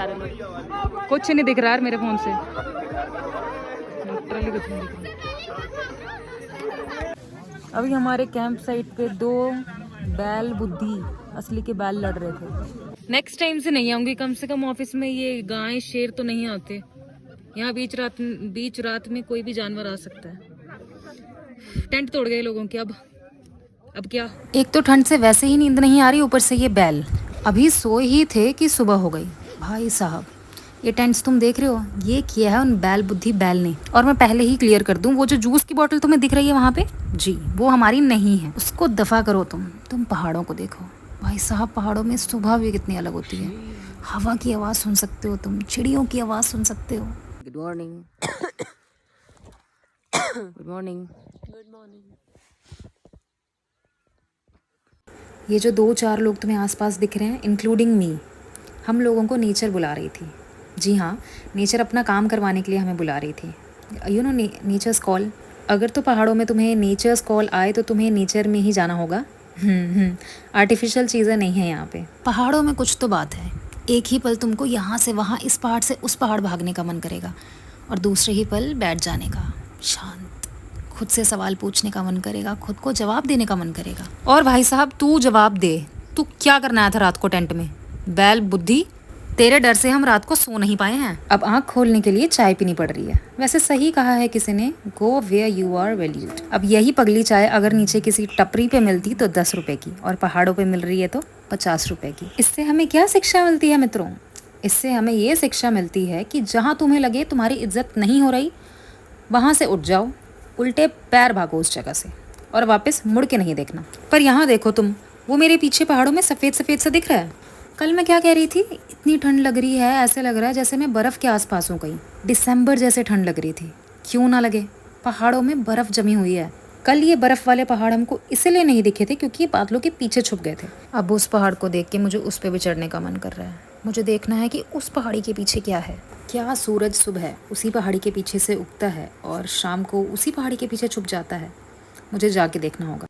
कुछ नहीं दिख रहा है मेरे फोन से, लिटरली कुछ नहीं दिख रहा। अभी हमारे कैंप साइट पे 2 बैल बुद्धि असली के बैल लड़ रहे थे। नेक्स्ट टाइम से नहीं आऊंगी, कम से कम ऑफिस में ये गाय शेर तो नहीं आते यहाँ। बीच रात में कोई भी जानवर आ सकता है। टेंट तोड़ गए लोगों के। अब क्या, एक तो ठंड से वैसे ही नींद नहीं आ रही, ऊपर से ये बैल। अभी सोए ही थे कि सुबह हो गई। भाई साहब, ये टेंट्स तुम देख रहे हो, ये किया है उन बैल बुद्धि बैल ने। और मैं पहले ही क्लियर कर दूं, वो जो जूस की बोतल तुम्हें दिख रही है वहाँ पे, जी वो हमारी नहीं है, उसको दफा करो। तुम पहाड़ों को देखो भाई साहब। पहाड़ों में सुबह भी कितनी अलग होती है। हवा की आवाज़ सुन सकते हो तुम, चिड़ियों की आवाज़ सुन सकते हो। Good morning. Good morning. Good morning. ये जो 2-4 लोग तुम्हें आसपास दिख रहे हैं, इंक्लूडिंग मी, हम लोगों को नेचर बुला रही थी। जी हाँ, नेचर अपना काम करवाने के लिए हमें बुला रही थी। You know nature's call. अगर तो पहाड़ों में तुम्हें नेचर्स कॉल आए तो तुम्हें नेचर में ही जाना होगा। आर्टिफिशियल चीज़ें नहीं है यहाँ पे। पहाड़ों में कुछ तो बात है। एक ही पल तुमको यहाँ से वहाँ, इस पहाड़ से उस पहाड़ भागने का मन करेगा, और दूसरे ही पल बैठ जाने का, शांत। खुद से सवाल पूछने का मन करेगा, खुद को जवाब देने का मन करेगा। और भाई साहब तू जवाब दे, तू क्या करना आया था रात को टेंट में? बैल बुद्धि, तेरे डर से हम रात को सो नहीं पाए हैं। अब आंख खोलने के लिए चाय पीनी पड़ रही है। वैसे सही कहा है किसी ने, go where you are valued. अब यही पगली चाय अगर नीचे किसी टपरी पे मिलती तो 10 रुपए की, और पहाड़ों पे मिल रही है तो 50 रुपए की। इससे हमें क्या शिक्षा मिलती है मित्रों? इससे हमें ये शिक्षा मिलती है कि जहाँ तुम्हें लगे तुम्हारी इज्जत नहीं हो रही, वहाँ से उठ जाओ, उल्टे पैर भागो उस जगह से, और वापस मुड़ के नहीं देखना। पर यहाँ देखो तुम, वो मेरे पीछे पहाड़ों में सफ़ेद सफ़ेद सा दिख रहा है। कल मैं क्या कह रही थी, इतनी ठंड लग रही है, ऐसे लग रहा है जैसे मैं बर्फ़ के आसपास हूँ कहीं। दिसंबर जैसे ठंड लग रही थी। क्यों ना लगे, पहाड़ों में बर्फ़ जमी हुई है। कल ये बर्फ़ वाले पहाड़ हमको इसलिए नहीं दिखे थे क्योंकि ये बादलों के पीछे छुप गए थे। अब उस पहाड़ को देख के मुझे उस पर भी चढ़ने का मन कर रहा है। मुझे देखना है कि उस पहाड़ी के पीछे क्या है। क्या सूरज सुबह उसी पहाड़ी के पीछे से उगता है और शाम को उसी पहाड़ी के पीछे छुप जाता है? मुझे जाके देखना होगा।